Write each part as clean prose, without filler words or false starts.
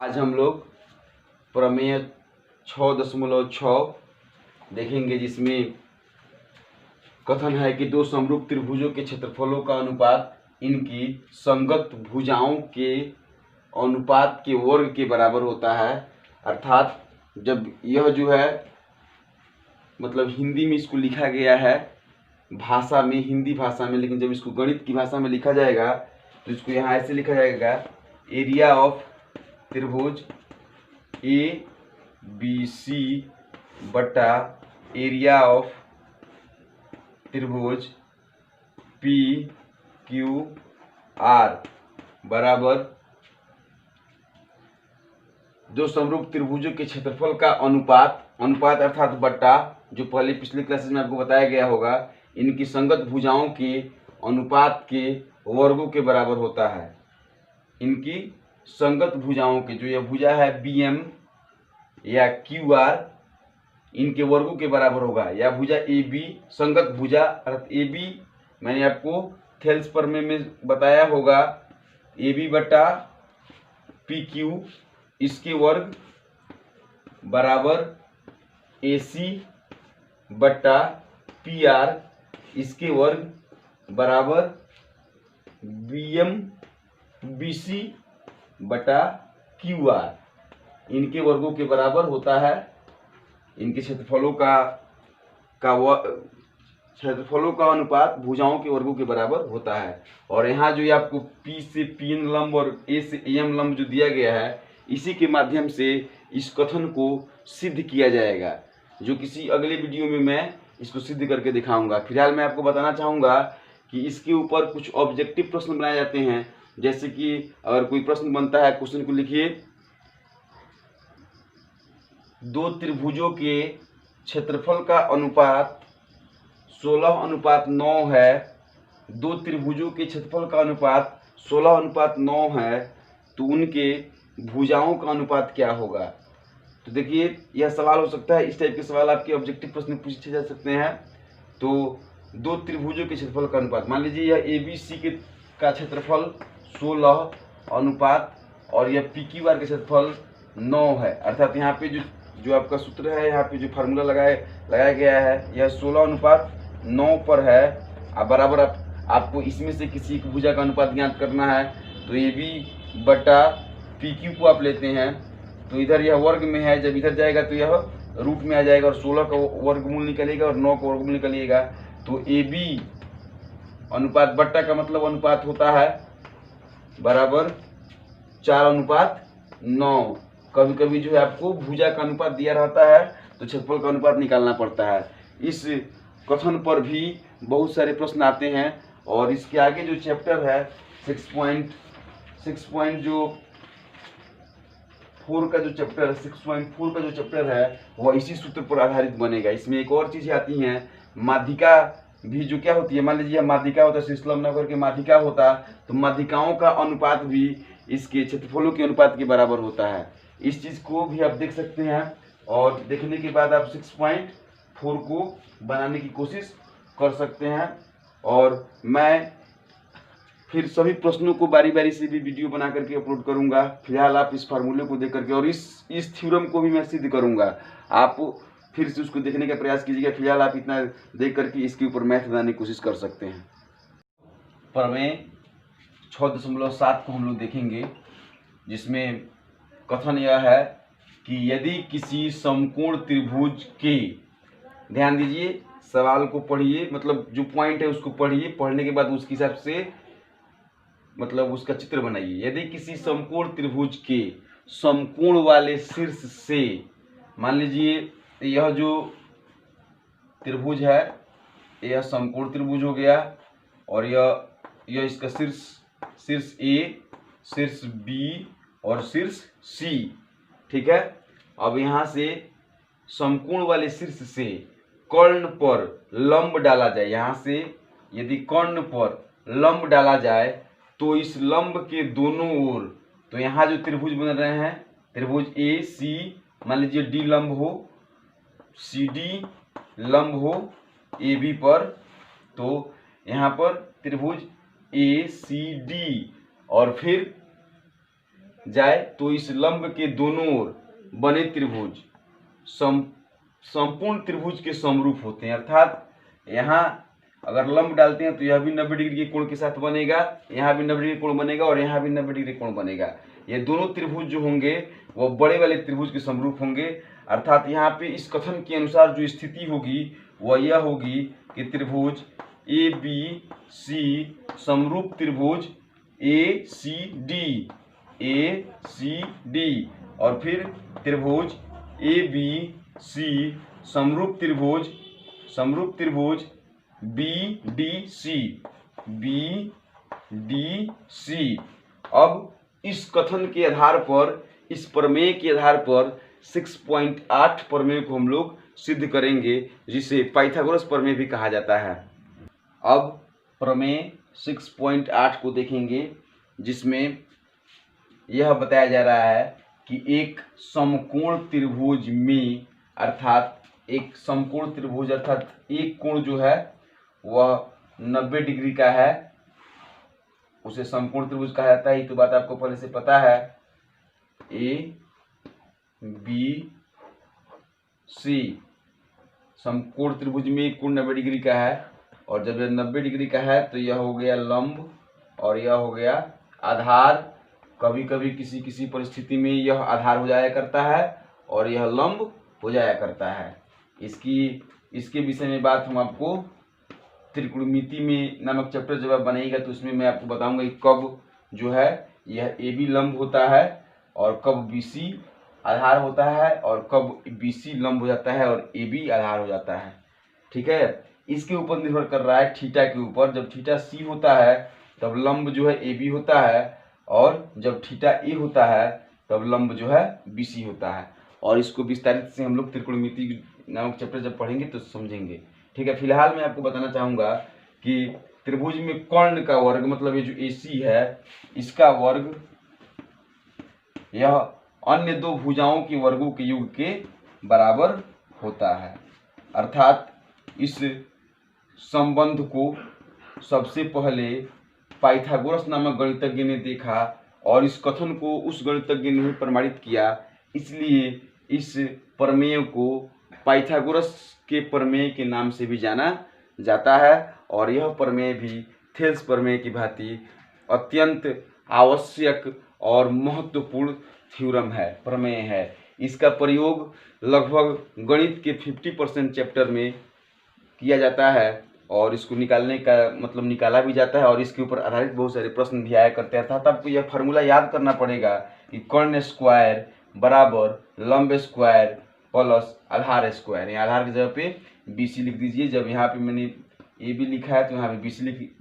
आज हम लोग प्रमेय 6.6 देखेंगे, जिसमें कथन है कि दो समरूप त्रिभुजों के क्षेत्रफलों का अनुपात इनकी संगत भुजाओं के अनुपात के वर्ग के बराबर होता है। अर्थात जब यह जो है मतलब हिंदी में इसको लिखा गया है भाषा में, हिंदी भाषा में, लेकिन जब इसको गणित की भाषा में लिखा जाएगा तो इसको यहाँ ऐसे लिखा जाएगा, एरिया ऑफ त्रिभुज ए बी सी बटा एरिया ऑफ त्रिभुज पी क्यू आर बराबर दो समरूप त्रिभुजों के क्षेत्रफल का अनुपात अर्थात बट्टा, जो पहले पिछले क्लासेस में आपको बताया गया होगा, इनकी संगत भुजाओं के अनुपात के वर्गों के बराबर होता है। इनकी संगत भुजाओं के, जो यह भुजा है बी एम या क्यू आर, इनके वर्गों के बराबर होगा। या भुजा ए बी, संगत भुजा अर्थात ए बी, मैंने आपको थेल्स प्रमेय में बताया होगा, ए बी बटा पी क्यू, इसके वर्ग बराबर ए सी बटा पी आर, इसके वर्ग बराबर बी एम बी सी बटा क्यू आर, इनके वर्गों के बराबर होता है। इनके क्षेत्रफलों का अनुपात भुजाओं के वर्गों के बराबर होता है। और यहाँ जो ये आपको P से PN लंब और A से AM लंब जो दिया गया है, इसी के माध्यम से इस कथन को सिद्ध किया जाएगा, जो किसी अगले वीडियो में मैं इसको सिद्ध करके दिखाऊंगा। फिलहाल मैं आपको बताना चाहूँगा कि इसके ऊपर कुछ ऑब्जेक्टिव प्रश्न बनाए जाते हैं। जैसे कि अगर कोई प्रश्न बनता है, क्वेश्चन को लिखिए, दो त्रिभुजों के क्षेत्रफल का अनुपात 16:9 है। दो त्रिभुजों के क्षेत्रफल का अनुपात 16:9 है, तो उनके भुजाओं का अनुपात क्या होगा। तो देखिए, यह सवाल हो सकता है, इस टाइप के सवाल आपके ऑब्जेक्टिव प्रश्न पूछे जा सकते हैं। तो दो त्रिभुजों के क्षेत्रफल का अनुपात, मान लीजिए यह ए बी सी के का क्षेत्रफल 16 अनुपात और यह पी क्यू आर का क्षेत्रफल 9 है। अर्थात यहाँ पे जो आपका सूत्र है, यहाँ पे जो फार्मूला लगाया गया है, यह 16:9 पर है। अब बराबर आपको इसमें से किसी एक भुजा का अनुपात ज्ञात करना है। तो ए बी बटा पी क्यू को आप लेते हैं, तो इधर यह वर्ग में है, जब इधर जाएगा तो यह रूट में आ जाएगा और 16 का वर्गमूल निकलेगा और 9 का वर्गमूल निकलेगा। तो ए बी अनुपात बट्टा का मतलब अनुपात होता है बराबर 4:9। कभी कभी जो है आपको भुजा का अनुपात दिया रहता है तो क्षेत्रफल का अनुपात निकालना पड़ता है। इस कथन पर भी बहुत सारे प्रश्न आते हैं। और इसके आगे जो चैप्टर है 6.4 का जो चैप्टर है वह इसी सूत्र पर आधारित बनेगा। इसमें एक और चीज़ आती है, माध्यिका भी जो क्या होती है, मान लीजिए माध्यिका होता है, श्रीशैलम नगर के माध्यिका होता, तो माध्यिकाओं का अनुपात भी इसके क्षेत्रफलों के अनुपात के बराबर होता है। इस चीज़ को भी आप देख सकते हैं और देखने के बाद आप 6.4 को बनाने की कोशिश कर सकते हैं। और मैं फिर सभी प्रश्नों को बारी बारी से भी वीडियो बना करके अपलोड करूंगा। फिलहाल आप इस फार्मूले को देख करके और इस थ्योरम को भी मैं सिद्ध करूंगा, आप फिर से उसको देखने का प्रयास कीजिएगा। फिलहाल आप इतना देख करके इसके ऊपर मैथ बनाने की कोशिश कर सकते हैं। प्रमेय 6.7 को हम लोग देखेंगे, जिसमें कथन यह है कि यदि किसी समकोण त्रिभुज के, ध्यान दीजिए, सवाल को पढ़िए, मतलब जो पॉइंट है उसको पढ़िए, पढ़ने के बाद उसके हिसाब से मतलब उसका चित्र बनाइए। यदि किसी समकोण त्रिभुज के समकोण वाले शीर्ष से, मान लीजिए यह जो त्रिभुज है यह समकोण त्रिभुज हो गया और यह इसका शीर्ष ए, शीर्ष बी और शीर्ष सी, ठीक है। अब यहाँ से समकोण वाले शीर्ष से कर्ण पर लंब डाला जाए, यहाँ से यदि कर्ण पर लंब डाला जाए तो इस लंब के दोनों ओर, तो यहाँ जो त्रिभुज बन रहे हैं, त्रिभुज ए सी, मान लीजिए डी लंब हो, सी डी लंब हो ए बी पर, तो यहाँ पर त्रिभुज ए सी डी और फिर जाए तो इस लंब के दोनों ओर बने त्रिभुज संपूर्ण त्रिभुज के समरूप होते हैं। अर्थात यहाँ अगर लंब डालते हैं तो यह भी 90 डिग्री के कोण के साथ बनेगा, यहाँ भी 90 डिग्री कोण बनेगा और यहाँ भी 90 डिग्री कोण बनेगा। ये दोनों त्रिभुज जो होंगे वो बड़े वाले त्रिभुज के समरूप होंगे। अर्थात यहाँ पे इस कथन के अनुसार जो स्थिति होगी वह यह होगी कि त्रिभुज ए बी सी समरूप त्रिभुज ए सी डी और फिर त्रिभुज ए बी सी समरूप त्रिभुज बी डी सी। अब इस कथन के आधार पर, इस प्रमेय के आधार पर 6.8 प्रमेय को हम लोग सिद्ध करेंगे, जिसे पाइथागोरस प्रमेय भी कहा जाता है। अब प्रमेय 6.8 को देखेंगे, जिसमें यह बताया जा रहा है कि एक समकोण त्रिभुज में, अर्थात एक समकोण त्रिभुज अर्थात एक कोण जो है वह 90 डिग्री का है, उसे समकोण त्रिभुज कहा जाता है। ये तो बात आपको पहले से पता है। ए बी सी समकोण त्रिभुज में एक कोण 90 डिग्री का है, और जब यह 90 डिग्री का है तो यह हो गया लंब और यह हो गया आधार। कभी कभी किसी परिस्थिति में यह आधार हो जाया करता है और यह लंब हो जाया करता है। इसके विषय में बात हम आपको त्रिकोणमिति में नामक चैप्टर जब आप बनाइएगा तो उसमें मैं आपको बताऊंगा कि कब जो है यह ए बी लंब होता है और कब बी सी आधार होता है और कब बी सी लंब हो जाता है और ए बी आधार हो जाता है। ठीक है, इसके ऊपर निर्भर कर रहा है थीटा के ऊपर। जब थीटा सी होता है तब लंब जो है ए बी होता है, और जब थीटा ए होता है तब लंब जो है बी सी होता है। और इसको विस्तारित से हम लोग त्रिकोणमिति नामक चैप्टर जब पढ़ेंगे तो समझेंगे। ठीक है, फिलहाल मैं आपको बताना चाहूँगा कि त्रिभुज में कर्ण का वर्ग, मतलब ये जो AC है इसका वर्ग यह अन्य दो भुजाओं के वर्गों के योग के बराबर होता है। अर्थात इस संबंध को सबसे पहले पाइथागोरस नामक गणितज्ञ ने देखा और इस कथन को उस गणितज्ञ ने प्रमाणित किया। इसलिए इस प्रमेय को पाइथागोरस के प्रमेय के नाम से भी जाना जाता है, और यह प्रमेय भी थेल्स प्रमेय की भांति अत्यंत आवश्यक और महत्वपूर्ण थ्योरम है, प्रमेय है। इसका प्रयोग लगभग गणित के 50% चैप्टर में किया जाता है और इसको निकालने का मतलब निकाला भी जाता है, और इसके ऊपर आधारित बहुत सारे प्रश्न भी आया करते हैं। अर्थात आपको यह फार्मूला याद करना पड़ेगा कि कर्ण स्क्वायर बराबर लंब स्क्वायर प्लस आधार स्क्वायर। यहाँ आधार की जगह पे BC लिख दीजिए। जब यहाँ पे मैंने AB लिखा है तो यहाँ पे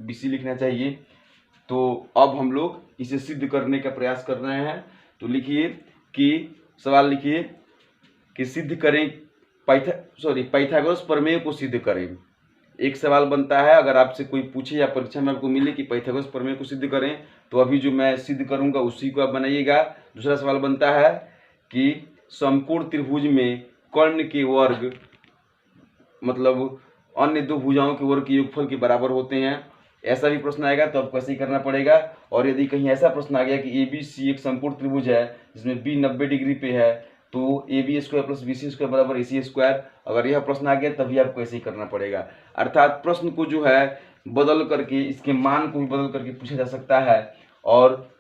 BC लिखना चाहिए। तो अब हम लोग इसे सिद्ध करने का प्रयास कर रहे हैं। तो लिखिए कि सवाल लिखिए कि सिद्ध करें पाइथागोरस प्रमेय को सिद्ध करें। एक सवाल बनता है, अगर आपसे कोई पूछे या परीक्षा में आपको मिले कि पाइथागोरस प्रमेय को सिद्ध करें, तो अभी जो मैं सिद्ध करूंगा उसी को आप बनाइएगा। दूसरा सवाल बनता है कि समकोण त्रिभुज में कर्ण के वर्ग मतलब अन्य दो भुजाओं के वर्ग के योगफल के बराबर होते हैं। ऐसा भी प्रश्न आएगा तो आपको ऐसे ही करना पड़ेगा। और यदि कहीं ऐसा प्रश्न आ गया कि ABC एक समकोण त्रिभुज है जिसमें B 90 डिग्री पे है, तो AB square plus BC square बराबर AC स्क्वायर, अगर यह प्रश्न आ गया तभी आपको ऐसे ही करना पड़ेगा। अर्थात प्रश्न को जो है बदल करके, इसके मान को भी बदल करके पूछा जा सकता है और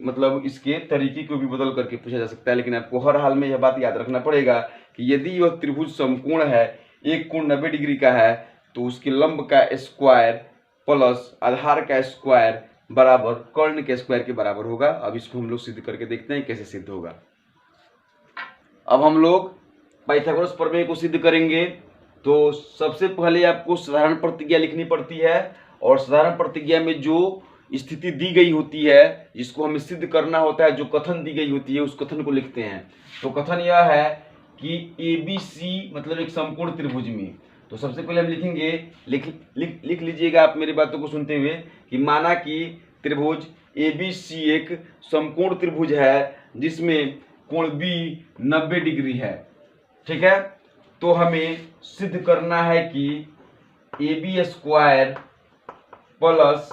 मतलब इसके तरीके को भी बदल करके पूछा जा सकता है। लेकिन आपको हर हाल में यह बात याद रखना पड़ेगा कि यदि यह त्रिभुज समकोण है, एक कोण 90 डिग्री का है, तो उसके लंब का स्क्वायर प्लस आधार का स्क्वायर बराबर कर्ण के स्क्वायर के बराबर होगा। अब इसको हम लोग सिद्ध करके देखते हैं कैसे सिद्ध होगा। अब हम लोग पाइथागोरस प्रमेय को सिद्ध करेंगे। तो सबसे पहले आपको साधारण प्रतिज्ञा लिखनी पड़ती है, और साधारण प्रतिज्ञा में जो स्थिति दी गई होती है जिसको हमें सिद्ध करना होता है, जो कथन दी गई होती है उस कथन को लिखते हैं। तो कथन यह है कि ABC मतलब एक समकोण त्रिभुज में, तो सबसे पहले हम लिखेंगे, लिख लीजिएगा आप मेरी बातों को सुनते हुए, कि माना कि त्रिभुज ABC एक समकोण त्रिभुज है जिसमें कोण B 90 डिग्री है। ठीक है, तो हमें सिद्ध करना है कि AB square plus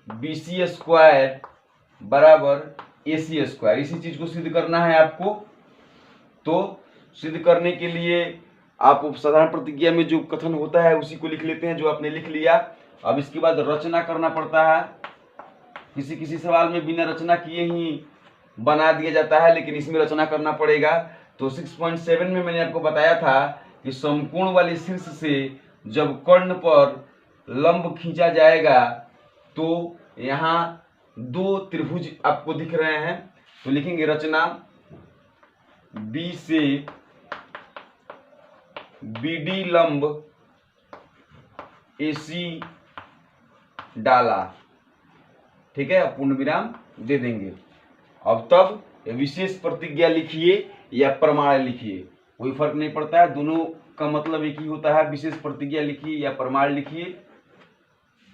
BC square बराबर AC स्क्वायर। इसी चीज को सिद्ध करना है आपको। तो सिद्ध करने के लिए आप साधारण प्रतिज्ञा में जो कथन होता है उसी को लिख लेते हैं, जो आपने लिख लिया। अब इसके बाद रचना करना पड़ता है। किसी किसी सवाल में बिना रचना किए ही बना दिया जाता है, लेकिन इसमें रचना करना पड़ेगा। तो 6.7 में मैंने आपको बताया था कि समकोण वाले शीर्ष से जब कर्ण पर लंब खींचा जाएगा तो यहाँ दो त्रिभुज आपको दिख रहे हैं। तो लिखेंगे रचना B से BD लंब AC डाला, ठीक है, पूर्ण विराम दे देंगे। अब तब विशेष प्रतिज्ञा लिखिए या प्रमाण लिखिए, कोई फर्क नहीं पड़ता है, दोनों का मतलब एक ही होता है। विशेष प्रतिज्ञा लिखिए या प्रमाण लिखिए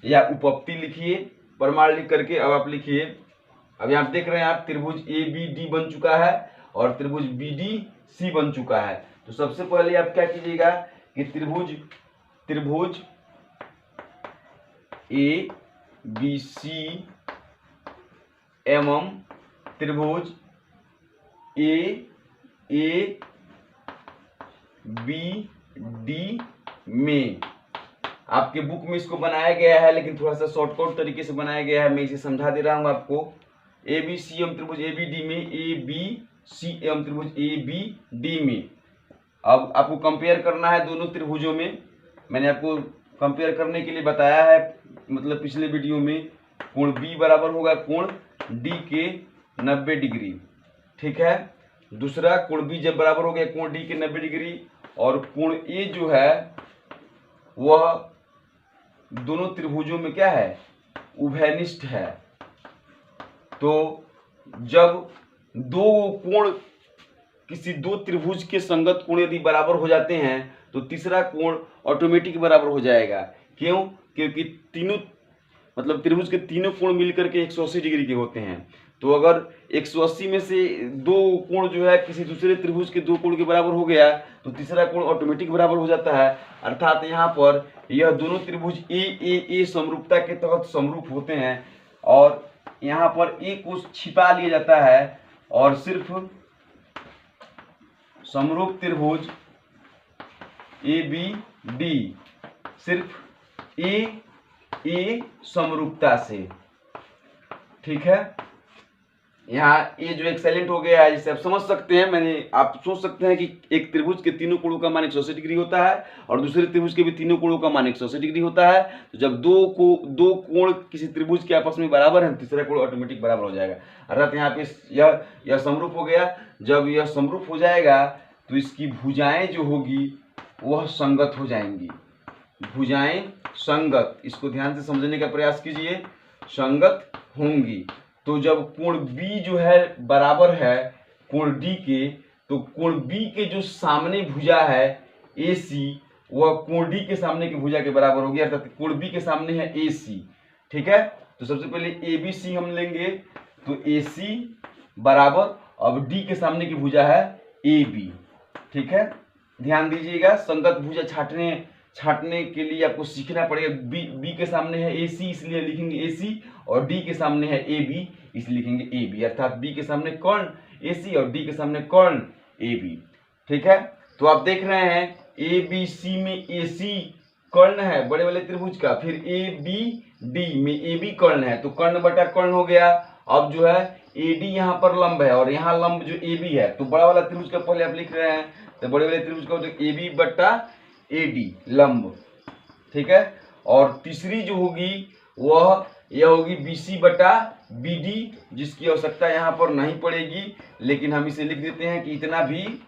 या उपपत्ति लिखिए। प्रमाण लिख करके अब आप लिखिए। अब आप देख रहे हैं आप त्रिभुज ABD बन चुका है और त्रिभुज BDC बन चुका है। तो सबसे पहले आप क्या कीजिएगा कि त्रिभुज ABC एवं त्रिभुज AABD में, आपके बुक में इसको बनाया गया है लेकिन थोड़ा सा शॉर्टकट तरीके से बनाया गया है, मैं इसे समझा दे रहा हूं आपको। ABC एवं त्रिभुज ABD में, ABC एवं त्रिभुज ABD में। अब आपको कंपेयर करना है दोनों त्रिभुजों में। मैंने आपको कंपेयर करने के लिए बताया है, मतलब पिछले वीडियो में। कोण B बराबर होगा कोण D के 90 डिग्री, ठीक है। दूसरा कोण B जब बराबर हो गया कोण D के 90 डिग्री, और कोण A जो है वह दोनों त्रिभुजों में क्या है, उभयनिष्ठ है। तो जब दो कोण किसी दो त्रिभुज के संगत कोण यदि बराबर हो जाते हैं तो तीसरा कोण ऑटोमेटिक बराबर हो जाएगा। क्यों? क्योंकि तीनों मतलब त्रिभुज के तीनों कोण मिलकर के 180 डिग्री के होते हैं। तो अगर 180 में से दो कोण जो है किसी दूसरे त्रिभुज के दो कोण के बराबर हो गया तो तीसरा कोण ऑटोमेटिक बराबर हो जाता है। अर्थात यहाँ पर यह दोनों त्रिभुज ए समरूपता के तहत समरूप होते हैं, और यहाँ पर ए को छिपा लिया जाता है और सिर्फ समरूप त्रिभुज ABD सिर्फ ए समरूपता से, ठीक है। यहाँ ये जो एक्सेलेंट हो गया है, जिसे आप समझ सकते हैं। आप सोच सकते हैं कि एक त्रिभुज के तीनों कोणों का मान 180 डिग्री होता है और दूसरे त्रिभुज के भी तीनों कोणों का मान 180 डिग्री होता है। तो जब दो कोण किसी त्रिभुज के आपस में बराबर है, तीसरा कोण ऑटोमेटिक बराबर हो जाएगा। अर्थात यहाँ पे यह समरूप हो गया। जब यह समरूप हो जाएगा तो इसकी भुजाएं जो होगी वह संगत हो जाएंगी। भुजाएं संगत, इसको ध्यान से समझने का प्रयास कीजिए, संगत होंगी। तो जब कोण B जो है बराबर है कोण D के, तो कोण B के जो सामने भुजा है AC वह कोण D के सामने की भुजा के बराबर होगी। अर्थात कोण B के सामने है AC, ठीक है। तो सबसे पहले ABC हम लेंगे, तो AC बराबर, अब D के सामने की भुजा है AB, ठीक है। ध्यान दीजिएगा, संगत भुजा छांटने के लिए आपको सीखना पड़ेगा। B के सामने है AC इसलिए लिखेंगे AC, और D के सामने है AB इसलिए लिखेंगे AB। अर्थात B के सामने कर्ण AC और D के सामने कर्ण AB, ठीक है। तो आप देख रहे हैं ABC में AC कर्ण है बड़े वाले त्रिभुज का, फिर ABD में AB कर्ण है, तो कर्ण बटा कर्ण हो गया। अब जो है AD यहाँ पर लंब है और यहाँ लंब जो AB है, तो बड़ा वाला त्रिभुज का पहले आप लिख रहे हैं, तो बड़े वाले त्रिभुज का AB बटा AD लंब, ठीक है। और तीसरी जो होगी वह यह होगी BC बटा BD, जिसकी आवश्यकता यहाँ पर नहीं पड़ेगी, लेकिन हम इसे लिख देते हैं कि इतना भी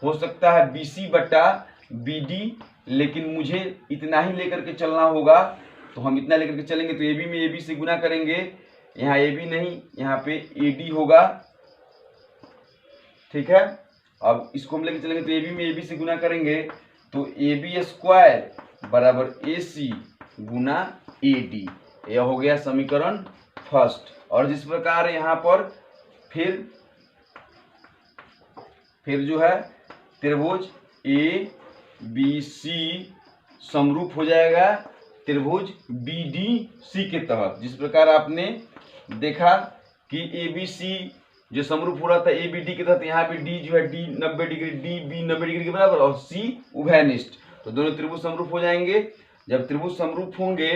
हो सकता है BC बटा BD, लेकिन मुझे इतना ही लेकर के चलना होगा। तो हम इतना लेकर के चलेंगे, तो AB में AB से गुना करेंगे, यहाँ AB नहीं, यहाँ पे AD होगा, ठीक है। अब इसको हम लेकर चलेंगे, तो AB में AB से गुना करेंगे, तो AB स्क्वायर बराबर AC गुना AD, यह हो गया समीकरण फर्स्ट। और जिस प्रकार यहाँ पर फिर जो है त्रिभुज ABC समरूप हो जाएगा त्रिभुज BDC के तहत। जिस प्रकार आपने देखा कि ABC जो समरूप हो रहा था ए बी डी के तहत, यहाँ भी डी जो है D 90 degree, D B 90 degree के बराबर और सी उभयनिष्ठ, तो दोनों त्रिभुज समरूप हो जाएंगे। जब त्रिभुज समरूप होंगे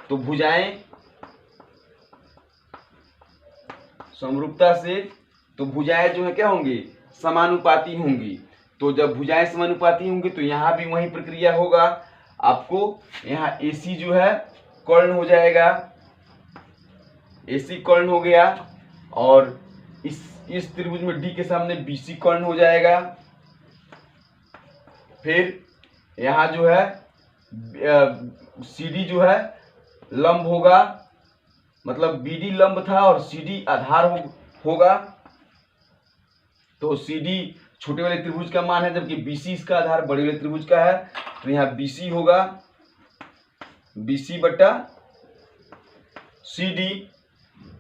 तो भुजाएं समरूपता से, तो भुजाएं जो है क्या होंगी, समानुपाती होंगी। तो जब भुजाएं समानुपाती होंगी तो यहाँ भी वही प्रक्रिया होगा, आपको यहाँ AC जो है कर्ण हो जाएगा, AC कर्ण हो गया, और इस त्रिभुज में D के सामने BC कर्ण हो जाएगा। फिर यहाँ जो है CD जो है लंब होगा, मतलब BD लंब था और CD आधार होगा, तो CD छोटे वाले त्रिभुज का मान है, जबकि BC इसका आधार बड़े वाले त्रिभुज का है, तो यहाँ BC होगा BC बटा CD,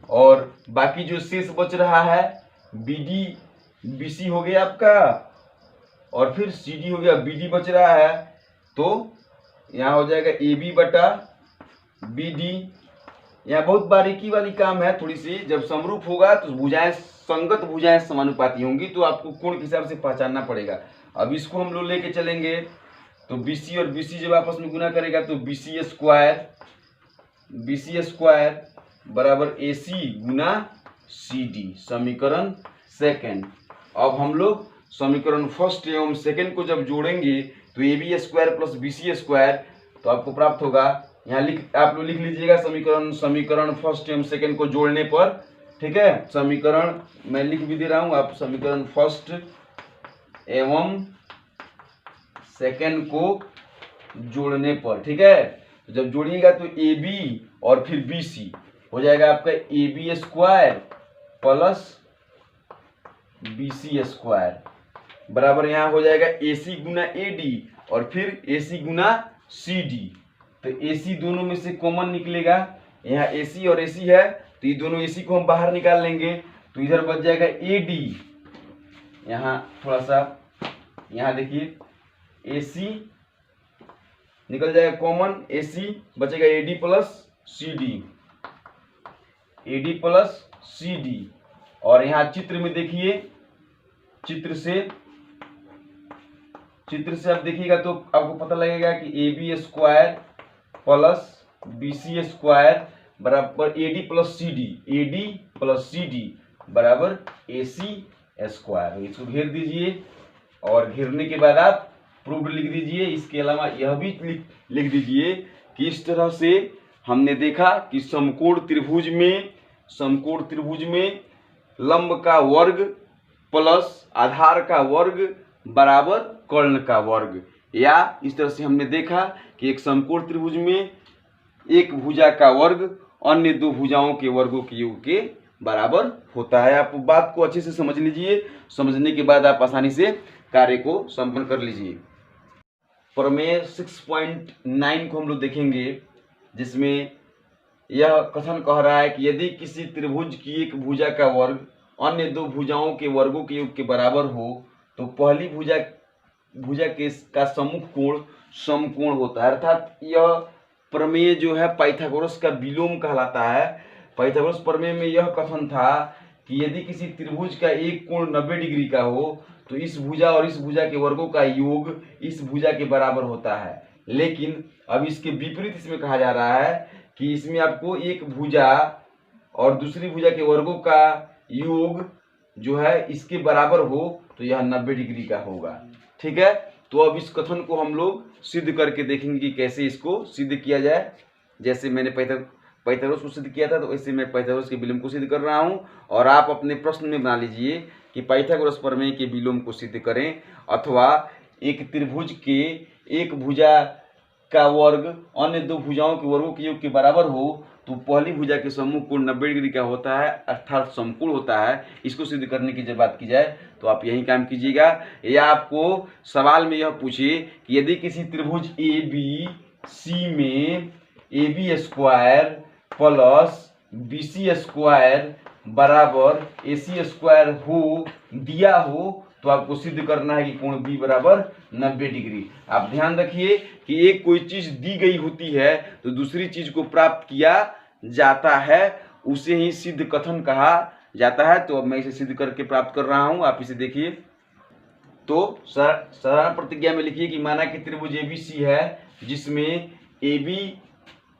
और बाकी जो शेष बच रहा है BD BC हो गया आपका, और फिर CD हो गया BD बच रहा है, तो यहाँ हो जाएगा AB बटा BD। यहाँ बहुत बारीकी वाली काम है थोड़ी सी, जब समरूप होगा तो भुजाएं संगत भुजाएं समानुपाती होंगी, तो आपको कोण के हिसाब से पहचानना पड़ेगा। अब इसको हम लोग लेके चलेंगे, तो BC और BC जब आपस में गुना करेगा तो BC स्क्वायर बराबर AC गुना CD, समीकरण सेकंड। अब हम लोग समीकरण फर्स्ट एवं सेकंड को जब जोड़ेंगे तो AB square plus BC square, तो आपको प्राप्त होगा, यहाँ आप लोग लिख लीजिएगा समीकरण फर्स्ट एवं सेकंड को जोड़ने पर, ठीक है। समीकरण मैं लिख भी दे रहा हूँ, आप समीकरण फर्स्ट एवं सेकंड को जोड़ने पर, ठीक है। तो जब जोड़िएगा तो AB और फिर BC हो जाएगा आपका AB square plus BC square बराबर, यहाँ हो जाएगा AC गुना AD और फिर AC गुना CD। तो AC दोनों में से कॉमन निकलेगा, यहाँ AC और AC है, तो ये दोनों AC को हम बाहर निकाल लेंगे, तो इधर बच जाएगा AD। यहाँ थोड़ा सा यहाँ देखिए AC निकल जाएगा कॉमन, AC बचेगा AD प्लस CD। और यहाँ चित्र में देखिए, चित्र से आप देखिएगा तो आपको पता लगेगा कि AB square plus BC square बराबर AD प्लस CD बराबर AC स्क्वायर। इसको घेर दीजिए और घेरने के बाद आप प्रूफ लिख दीजिए। इसके अलावा यह भी लिख दीजिए कि इस तरह से हमने देखा कि समकोण त्रिभुज में लंब का वर्ग प्लस आधार का वर्ग बराबर कर्ण का वर्ग, या इस तरह से हमने देखा कि एक समकोण त्रिभुज में एक भुजा का वर्ग अन्य दो भुजाओं के वर्गों के योग के बराबर होता है। आप बात को अच्छे से समझ लीजिए, समझने के बाद आप आसानी से कार्य को संपन्न कर लीजिए। प्रमेय 6.9 को हम लोग देखेंगे, जिसमें यह कथन कह रहा है कि यदि किसी त्रिभुज की एक भुजा का वर्ग अन्य दो भुजाओं के वर्गों के योग के बराबर हो तो पहली भुजा का सम्मुख कोण समकोण होता है। अर्थात यह प्रमेय जो है पाइथागोरस का विलोम कहलाता है। पाइथागोरस प्रमेय में यह कथन था कि यदि किसी त्रिभुज का एक कोण 90 डिग्री का हो तो इस भुजा और इस भुजा के वर्गों का योग इस भुजा के बराबर होता है। लेकिन अब इसके विपरीत इसमें कहा जा रहा है कि इसमें आपको एक भुजा और दूसरी भुजा के वर्गों का योग जो है इसके बराबर हो तो यह 90 डिग्री का होगा, ठीक है। तो अब इस कथन को हम लोग सिद्ध करके देखेंगे कि कैसे इसको सिद्ध किया जाए। जैसे मैंने पाइथागोरस को सिद्ध किया था, तो ऐसे मैं पाइथागोरस के विलोम को सिद्ध कर रहा हूं, और आप अपने प्रश्न में बना लीजिए कि पाइथागोरस प्रमेय के विलोम को सिद्ध करें, अथवा एक त्रिभुज के एक भुजा का वर्ग अन्य दो भुजाओं के वर्गों के योग के बराबर हो तो पहली भुजा के सम्मुख कोण 90 डिग्री का होता है, अर्थात समकोण होता है। इसको सिद्ध करने की जब बात की जाए तो आप यही काम कीजिएगा। या आपको सवाल में यह पूछे कि यदि किसी त्रिभुज ABC में AB square plus BC square बराबर AC स्क्वायर हो दिया हो तो आपको सिद्ध करना है कि कोण B बराबर 90 डिग्री। आप ध्यान रखिए कि एक कोई चीज दी गई होती है तो दूसरी चीज को प्राप्त किया जाता है, उसे ही सिद्ध कथन कहा जाता है। तो अब मैं इसे सिद्ध करके प्राप्त कर रहा हूँ, आप इसे देखिए। तो साधारण प्रतिज्ञा में लिखिए कि माना कि त्रिभुज एबीसी है जिसमें A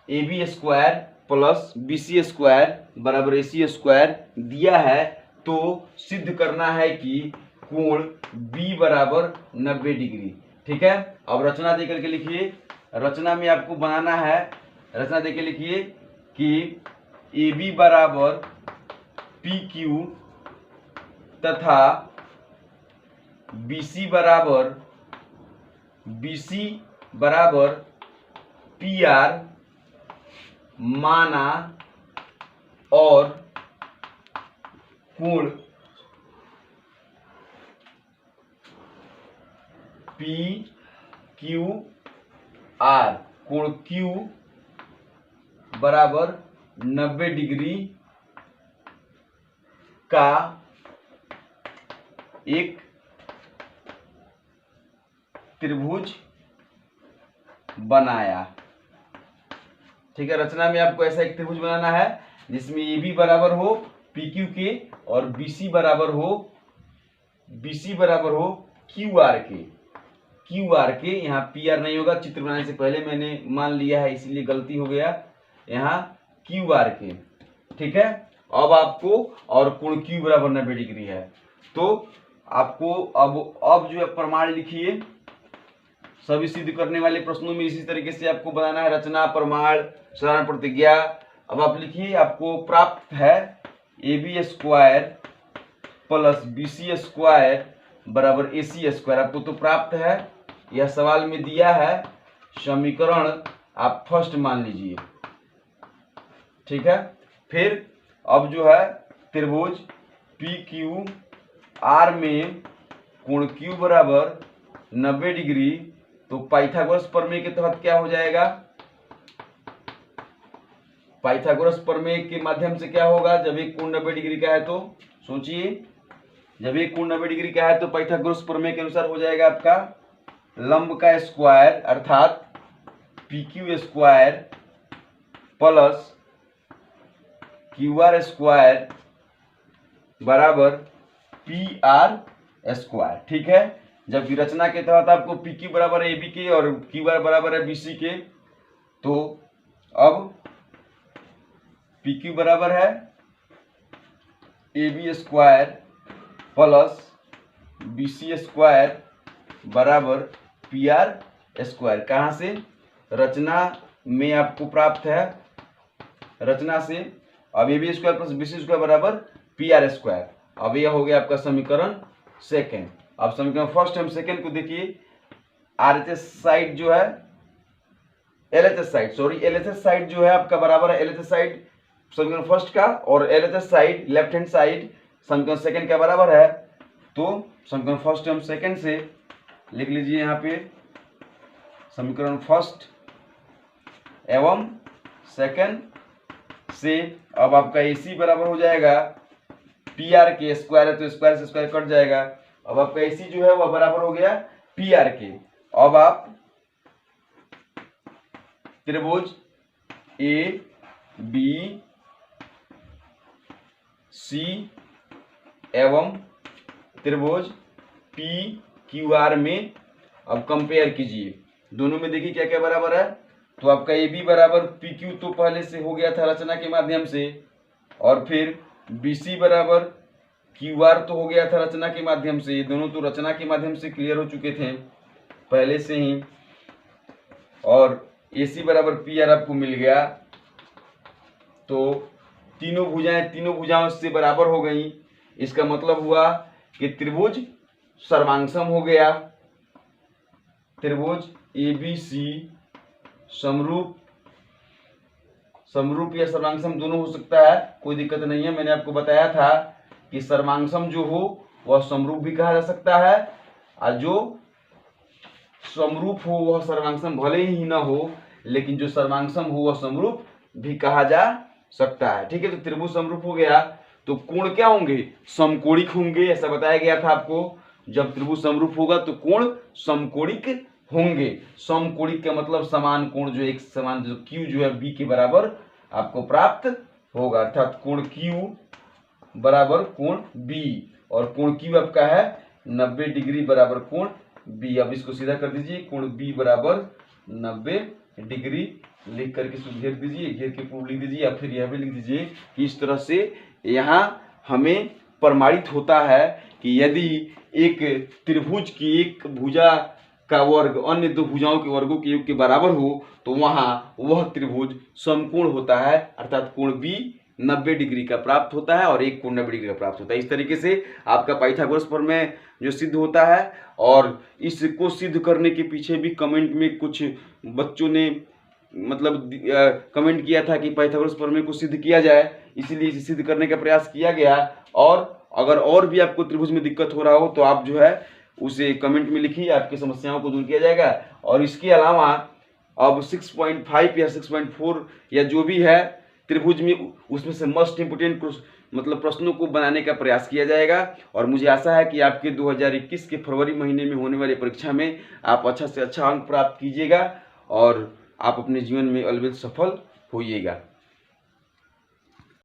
B square plus B C square बराबर ए सी स्क्वायर दिया है, तो सिद्ध करना है कि कोण बी बराबर 90 डिग्री। ठीक है, अब रचना देकर के लिखिए। रचना में आपको बनाना है, रचना देकर लिखिए कि ए बी बराबर पी क्यू तथा बी सी बराबर पी आर माना और कोण पी क्यू आर, कोण क्यू बराबर 90 डिग्री का एक त्रिभुज बनाया। ठीक है, रचना में आपको ऐसा एक त्रिभुज बनाना है जिसमें ए बी बराबर हो पी क्यू के और बी सी बराबर हो क्यू आर के। यहाँ पी आर नहीं होगा, चित्र बनाने से पहले मैंने मान लिया है इसलिए गलती हो गया, यहाँ क्यू आर के। ठीक है, अब आपको और कोण क्यू बराबर 90 डिग्री है, तो आपको अब जो है प्रमाण लिखिए। सभी सिद्ध करने वाले प्रश्नों में इसी तरीके से आपको बनाना है, रचना, प्रमाण, साधारण प्रतिज्ञा। अब आप लिखिए, आपको प्राप्त है A B square plus B C square बराबर ए सी स्क्वायर। आपको तो प्राप्त है, यह सवाल में दिया है, समीकरण आप फर्स्ट मान लीजिए। ठीक है, फिर अब जो है त्रिभुज पी क्यू आर में कोण क्यू बराबर 90 डिग्री, तो पाइथागोरस प्रमेय के तहत क्या हो जाएगा? पाइथागोरस प्रमेय के माध्यम से क्या होगा? जब एक कोण 90 डिग्री का है तो सोचिए, जब एक कोण 90 डिग्री का है तो पाइथागोरस प्रमेय के अनुसार हो जाएगा आपका लंब का स्क्वायर अर्थात P Q square plus Q R square बराबर पी आर स्क्वायर। ठीक है, जबकि रचना के तहत आपको पी क्यू बराबर है ए बी के और क्यू आर बराबर है बी सी के, तो अब पी क्यू बराबर है A B square plus B C square बराबर पी आर स्क्वायर। कहाँ से? रचना में आपको प्राप्त है, रचना से। अब A B square plus B C square बराबर पी आर स्क्वायर। अब यह हो गया आपका समीकरण सेकेंड। अब समीकरण फर्स्ट हम सेकेंड को देखिए। आरएचएस साइड जो है एलएचएस साइड जो है आपका बराबर है एलएचएस साइड समीकरण फर्स्ट का, और LHS side left hand side समीकरण सेकेंड का बराबर है। तो समीकरण फर्स्ट हम सेकेंड से लिख लीजिए यहाँ पे, समीकरण फर्स्ट एवं सेकेंड से अब आपका एसी बराबर हो जाएगा पी आर के, स्क्वायर है तो स्क्वायर से स्क्वायर कट जाएगा। अब आपका एसी जो है वह बराबर हो गया पी आर के। अब आप त्रिभुज ए बी सी एवं त्रिभुज पी क्यू आर में अब कंपेयर कीजिए, दोनों में देखिए क्या क्या बराबर है। तो आपका ए बी बराबर पी क्यू तो पहले से हो गया था रचना के माध्यम से, और फिर बी सी बराबर क्यू आर तो हो गया था रचना के माध्यम से। ये दोनों तो रचना के माध्यम से क्लियर हो चुके थे पहले से ही, और ए सी बराबर पी आर आपको मिल गया। तो तीनों भुजाओं से बराबर हो गई। इसका मतलब हुआ कि त्रिभुज सर्वांगसम हो गया। त्रिभुज ए बी सी समरूप या सर्वांगसम दोनों हो सकता है, कोई दिक्कत नहीं है। मैंने आपको बताया था कि सर्वांगसम जो हो वह समरूप भी कहा जा सकता है, और जो समरूप हो वह सर्वांगसम भले ही ना हो, लेकिन जो सर्वांगसम हो वह समरूप भी कहा जा सकता है। ठीक है, तो त्रिभुज समरूप हो गया, तो कोण क्या होंगे? समकोणिक होंगे, ऐसा बताया गया था आपको। जब त्रिभुज समरूप होगा तो कोण समकोणिक होंगे। समकोणिक का मतलब समान कोण, जो एक समान जो क्यू जो है बी के बराबर आपको प्राप्त होगा, अर्थात कोण क्यू बराबर कोण बी, और कोण क्यू आपका है 90 डिग्री बराबर कोण बी। अब इसको सीधा कर दीजिए, कोण बी बराबर 90 डिग्री लिख करके इसको घेर दीजिए, घेर के पूर्व लिख दीजिए, या फिर यह भी लिख दीजिए कि इस तरह से यहाँ हमें प्रमाणित होता है कि यदि एक त्रिभुज की एक भुजा का वर्ग अन्य दो भुजाओं के वर्गों के योग के बराबर हो तो वहाँ वह त्रिभुज समकोण होता है, अर्थात कोण बी 90 डिग्री का प्राप्त होता है और एक कोण 90 डिग्री का प्राप्त होता है। इस तरीके से आपका पाइथागोरस प्रमेय जो सिद्ध होता है, और इसको सिद्ध करने के पीछे भी कमेंट में कुछ बच्चों ने मतलब कमेंट किया था कि पाइथागोरस प्रमेय को सिद्ध किया जाए, इसीलिए इसे सिद्ध करने का प्रयास किया गया। और अगर और भी आपको त्रिभुज में दिक्कत हो रहा हो तो आप जो है उसे कमेंट में लिखिए, आपकी समस्याओं को दूर किया जाएगा। और इसके अलावा अब 6.5 या 6.4 या जो भी है त्रिभुज में, उसमें से मोस्ट इम्पोर्टेंट मतलब प्रश्नों को बनाने का प्रयास किया जाएगा। और मुझे आशा है कि आपके 2021 के फरवरी महीने में होने वाली परीक्षा में आप अच्छा से अच्छा अंक प्राप्त कीजिएगा और आप अपने जीवन में ऑलवेज सफल होइएगा।